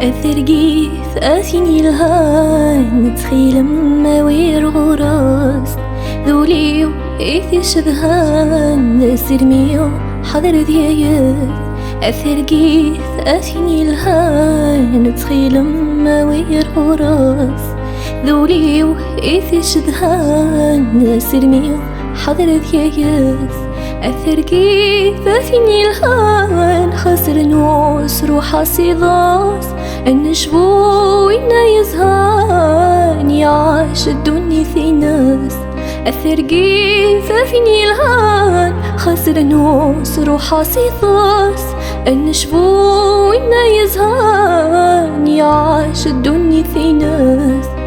أثرقي ثاثيني الهان تخيل ما وير غراس ذوليو إيثي شذهان سرميو حضر ذيايا أثرقي ثاثيني الهان تخيل ما وير غراس ذوليو إيثي شذهان سرميو حضر ذيايا أثرقي ثاثيني الهان خسر نوس روحا صيداس النشبو إنا يزهان يعاش الدنيا في ناس أثرقي ثاثيني الهان خسر نوس روحا صيداس النشبو إنا يزهان يعاش الدنيا في ناس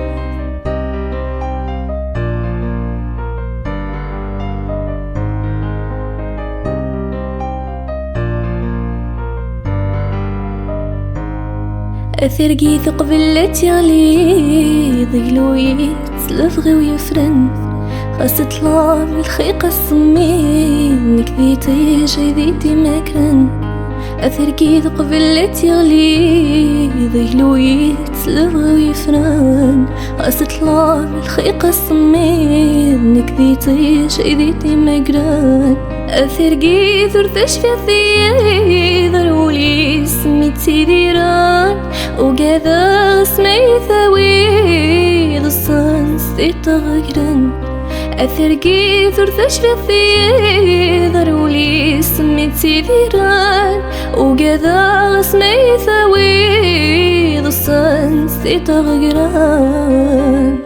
أثرقي ثقبلت يغلي ضيلو يتلفغي ويفرن خاص طلع من الخيقة الصمين كذيتي جيديتي مكرن أثرقي ثقبلت يغلي ضيلو يتلفغي ويفرن خاص طلع من الخيقة الصمين كذيتي جيديتي مكرن أثرقي ثرثش في الثيي ضرولي سميتي ديران وقاذا سمي ثوي الصنص تغيرن أثرقي ثرثش في الثيي ضرولي سميتي ديران وقاذا سمي ثوي الصنص تغيرن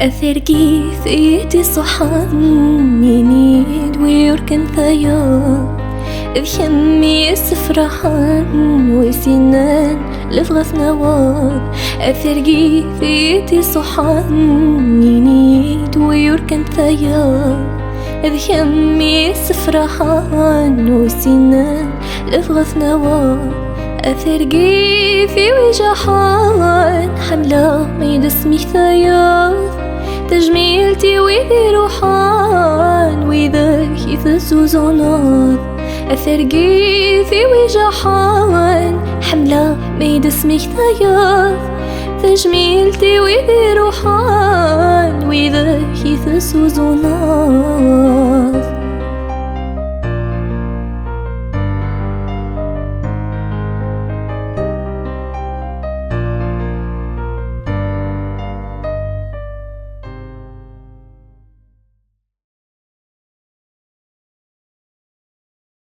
أثرقي ثيتي صحان ينيد ويركن ثيا إذ حمي السفرحان وسنان لفغف نواب أثرقي ثيتي صحان ينيد ويركن ثيا إذ حمي السفرحان وسنان لفغف نواب أثرقي في وجحان حملة ميد اسمي ثياث تجميلتي وذي روحان وذا كيف السوزونات أثرقي في وجحان حملة ميد اسمي ثياث تجميلتي وذي روحان وذا كيف السوزونات